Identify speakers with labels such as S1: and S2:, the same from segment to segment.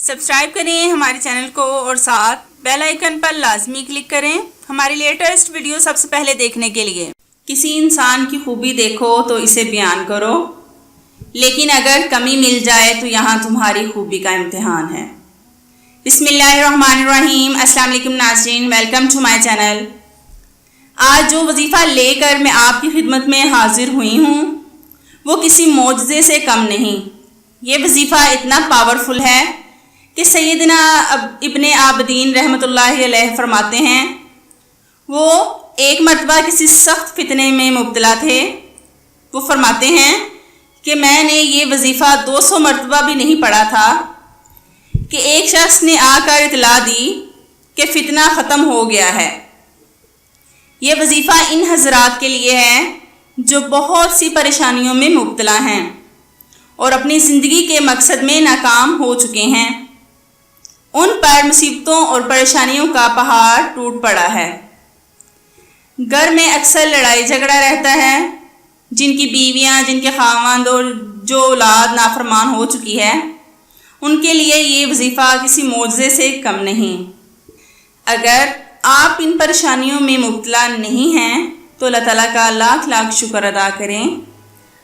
S1: Subscribe کریں ہمارے channel کو اور ساتھ بیل آئیکن پر لازمی کلک کریں ہماری لیٹسٹ ویڈیو سب سے پہلے دیکھنے کے لیے۔ کسی انسان کی خوبی دیکھو تو اسے بیان کرو، لیکن اگر کمی مل جائے تو یہاں تمہاری خوبی کا امتحان ہے۔ بسم اللہ الرحمن الرحیم۔ السلام علیکم ناظرین، ویلکم ٹو مائی چینل۔ آج جو وظیفہ لے کر میں آپ کی خدمت میں حاضر ہوئی ہوں وہ کسی معجزے سے کم نہیں۔ یہ وظیفہ اتنا پاورفل ہے کہ سیدنا ابن عابدین رحمۃ اللہ علیہ فرماتے ہیں وہ ایک مرتبہ کسی سخت فتنے میں مبتلا تھے۔ وہ فرماتے ہیں کہ میں نے یہ وظیفہ 200 مرتبہ بھی نہیں پڑھا تھا کہ ایک شخص نے آ کر اطلاع دی کہ فتنہ ختم ہو گیا ہے۔ یہ وظیفہ ان حضرات کے لیے ہے جو بہت سی پریشانیوں میں مبتلا ہیں اور اپنی زندگی کے مقصد میں ناکام ہو چکے ہیں۔ ان پر مصیبتوں اور پریشانیوں کا پہاڑ ٹوٹ پڑا ہے۔ گھر میں اکثر لڑائی جھگڑا رہتا ہے۔ جن کی بیویاں، جن کے خاوند اور جو اولاد نافرمان ہو چکی ہے ان کے لیے یہ وظیفہ کسی معجزے سے کم نہیں۔ اگر آپ ان پریشانیوں میں مبتلا نہیں ہیں تو اللہ تعالیٰ کا لاکھ لاکھ شکر ادا کریں۔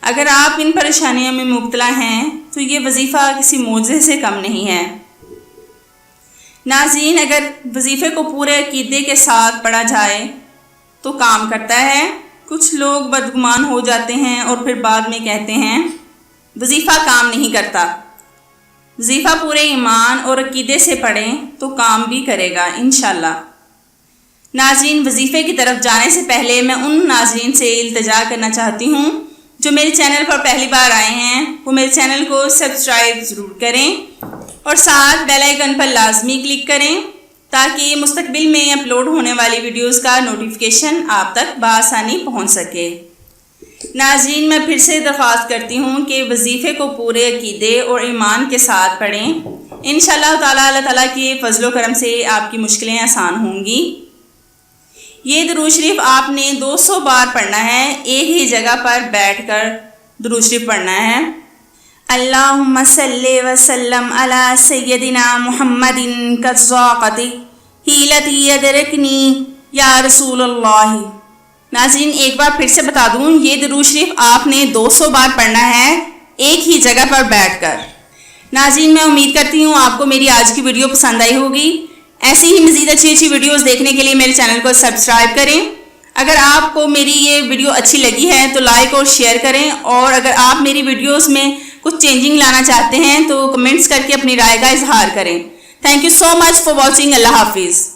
S1: اگر آپ ان پریشانیوں میں مبتلا ہیں تو یہ وظیفہ کسی معجزے سے کم نہیں ہے۔ ناظرین، اگر وظیفے کو پورے عقیدے کے ساتھ پڑھا جائے تو کام کرتا ہے۔ کچھ لوگ بدگمان ہو جاتے ہیں اور پھر بعد میں کہتے ہیں وظیفہ کام نہیں کرتا۔ وظیفہ پورے ایمان اور عقیدے سے پڑھیں تو کام بھی کرے گا انشاءاللہ۔ ناظرین، وظیفے کی طرف جانے سے پہلے میں ان ناظرین سے التجا کرنا چاہتی ہوں جو میرے چینل پر پہلی بار آئے ہیں وہ میرے چینل کو سبسکرائب ضرور کریں اور ساتھ بیل آئیکن پر لازمی کلک کریں تاکہ مستقبل میں اپلوڈ ہونے والی ویڈیوز کا نوٹیفیکیشن آپ تک بآسانی پہنچ سکے۔ ناظرین، میں پھر سے درخواست کرتی ہوں کہ وظیفے کو پورے عقیدے اور ایمان کے ساتھ پڑھیں۔ انشاءاللہ تعالیٰ اللہ تعالیٰ کے فضل و کرم سے آپ کی مشکلیں آسان ہوں گی۔ یہ درود شریف آپ نے 200 بار پڑھنا ہے، ایک ہی جگہ پر بیٹھ کر درود شریف پڑھنا ہے۔ اللہم صلی وسلم علی سیدنا محمد کالزاقۃ حیلتی یدرکنی یا رسول اللہ۔ ناظرین، ایک بار پھر سے بتا دوں، یہ درود شریف آپ نے 200 بار پڑھنا ہے ایک ہی جگہ پر بیٹھ کر۔ ناظرین، میں امید کرتی ہوں آپ کو میری آج کی ویڈیو پسند آئی ہوگی۔ ایسی ہی مزید اچھی ویڈیوز دیکھنے کے لیے میرے چینل کو سبسکرائب کریں۔ اگر آپ کو میری یہ ویڈیو اچھی لگی ہے تو لائک اور شیئر کریں، اور اگر آپ میری ویڈیوز میں کچھ چینجنگ لانا چاہتے ہیں تو کمنٹس کر کے اپنی رائے کا اظہار کریں۔ Thank you so much for watching. اللہ حافظ۔